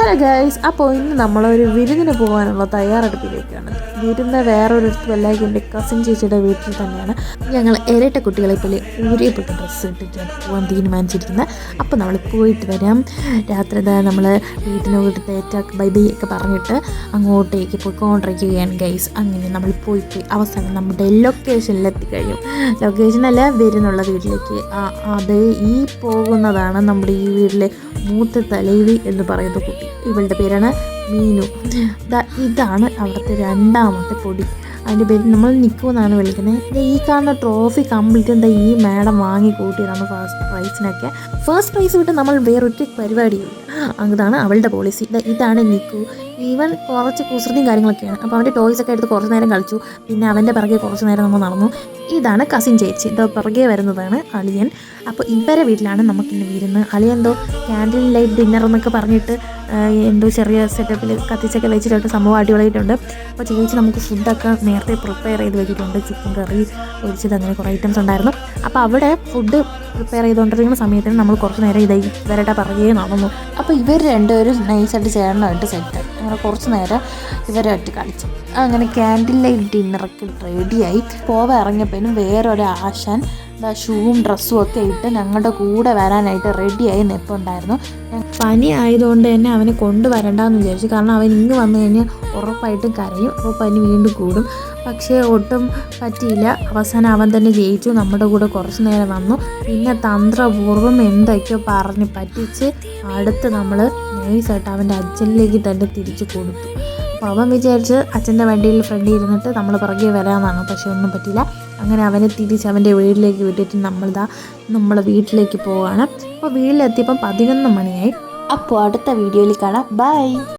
Hello guys, അപ്പോൾ ഇന്ന് നമ്മളൊരു വിരുന്നിന് പോകാനുള്ള തയ്യാറെടുപ്പിലേക്കാണ്. വിരുന്ന് വേറൊരിടത്തുമല്ല, എൻ്റെ കസിൻ ചേച്ചിയുടെ വീട്ടിൽ തന്നെയാണ്. ഞങ്ങൾ ഇരട്ട കുട്ടികളെ പോലെ ഊരിയപ്പെട്ട ഡ്രസ്സ് ഇട്ടിട്ട് പോകാൻ തീരുമാനിച്ചിരിക്കുന്നത്. അപ്പോൾ നമ്മൾ പോയിട്ട് വരാം. രാത്രി നമ്മൾ വീട്ടിനോട് തേറ്റാക്ക് ബൈ ബൈ ഒക്കെ പറഞ്ഞിട്ട് അങ്ങോട്ടേക്ക് പോയിക്കൊണ്ടിരിക്കുകയാണ് ഗൈസ്. അങ്ങനെ നമ്മൾ പോയിട്ട് അവസാനം നമ്മുടെ ലൊക്കേഷനിലെത്തിക്കഴിഞ്ഞു. ലൊക്കേഷനല്ല, വരുന്നുള്ള വീട്ടിലേക്ക്. അത് ഈ പോകുന്നതാണ് നമ്മുടെ ഈ വീട്ടിലെ മൂത്ത തലവി എന്ന് പറയുന്ന കുട്ടി. ഇവളുടെ പേരാണ് മീനു. ഇതാണ് അവിടുത്തെ രണ്ടാമത്തെ പൊടി. അതിൻ്റെ പേര് നമ്മൾ നിക്കു എന്നാണ് വിളിക്കുന്നത്. ഈ കാണുന്ന ട്രോഫി കംപ്ലീറ്റ് എന്താ ഈ മാഡം വാങ്ങി കൂട്ടിയതാണ് ഫസ്റ്റ് പ്രൈസിനൊക്കെ. ഫസ്റ്റ് പ്രൈസ് വിട്ട് നമ്മൾ വേറൊരു പരിപാടിയില്ല. അതാണ് അവളുടെ പോളിസി. ഇതാണ് നിക്കു. ഈവൻ കുറച്ച് കുസൃതിയും കാര്യങ്ങളൊക്കെയാണ്. അപ്പോൾ അവൻ്റെ ടോയ്സൊക്കെ എടുത്ത് കുറച്ച് നേരം കളിച്ചു. പിന്നെ അവൻ്റെ പിറകെ കുറച്ച് നേരം നമ്മൾ നടന്നു. ഇതാണ് കസിൻ ചേച്ചി. പിറകെ വരുന്നതാണ് അളിയൻ. അപ്പോൾ ഇവരെ വീട്ടിലാണ് നമുക്കിന്ന് വിരുന്ന്. അളിയൻ എന്തോ ക്യാൻഡിൽ ലൈറ്റ് ഡിന്നർ എന്നൊക്കെ പറഞ്ഞിട്ട് എന്തോ ചെറിയ സെറ്റപ്പിൽ കത്തിച്ചൊക്കെ വെച്ചിട്ട് സംഭവം അടിപൊളിയായിട്ടുണ്ട്. അപ്പോൾ ചേച്ചി നമുക്ക് ഫുഡൊക്കെ നേരത്തെ പ്രിപ്പയർ ചെയ്ത് വെച്ചിട്ടുണ്ട്. ചിക്കൻ കറി ഒഴിച്ചത്, അങ്ങനെ കുറേ ഐറ്റംസ് ഉണ്ടായിരുന്നു. അപ്പോൾ അവിടെ ഫുഡ് പ്രിപ്പയർ ചെയ്തുകൊണ്ടിരിക്കുന്ന സമയത്തിന് നമ്മൾ കുറച്ച് നേരം ഇവരുടെ പിറകെ നടന്നു. അപ്പോൾ ഇവർ രണ്ടുപേരും നൈസായിട്ട് ചേർന്നായിട്ട് സെറ്റായി. അങ്ങനെ കുറച്ച് നേരം ഇവരായിട്ട് കളിച്ചു. അങ്ങനെ ക്യാൻഡിൽ ലൈറ്റ് ഡിന്നറൊക്കെ റെഡിയായി. ഇറങ്ങിയപ്പോഴും വേറൊരു ആശാൻ ഷൂവും ഡ്രസ്സും ഒക്കെ ഇട്ട് ഞങ്ങളുടെ കൂടെ വരാനായിട്ട് റെഡിയായി നിൽപ്പുണ്ടായിരുന്നു. പനി ആയതുകൊണ്ട് തന്നെ അവനെ കൊണ്ടുവരണ്ടെന്ന് വിചാരിച്ചു. കാരണം അവൻ ഇങ്ങ് വന്നു കഴിഞ്ഞാൽ ഉറപ്പായിട്ടും കരയും. അപ്പോൾ പനി വീണ്ടും കൂടും. പക്ഷേ ഒട്ടും പറ്റിയില്ല. അവസാനം അവൻ തന്നെ ജയിച്ചു. നമ്മുടെ കൂടെ കുറച്ച് നേരം വന്നു. പിന്നെ തന്ത്രപൂർവ്വം എന്തൊക്കെയോ പറഞ്ഞ് പറ്റിച്ച് അടുത്ത് നമ്മൾ നൈസായിട്ട് അവൻ്റെ അച്ഛനിലേക്ക് തന്നെ തിരിച്ചു കൊടുത്തു. അപ്പോൾ അവൻ വിചാരിച്ച് അച്ഛൻ്റെ വണ്ടിയിൽ ഫ്രണ്ടിൽ ഇരുന്നിട്ട് നമ്മൾ പുറകെ വരാമെന്നാണ്. പക്ഷെ ഒന്നും പറ്റിയില്ല. അങ്ങനെ അവനെ തിരിച്ച് അവൻ്റെ വീട്ടിലേക്ക് വിട്ടിട്ട് നമ്മളെ വീട്ടിലേക്ക് പോവുകയാണ്. അപ്പോൾ വീട്ടിലെത്തിയപ്പം 11 മണിയായി. അപ്പോൾ അടുത്ത വീഡിയോയിൽ കാണാം. ബൈ.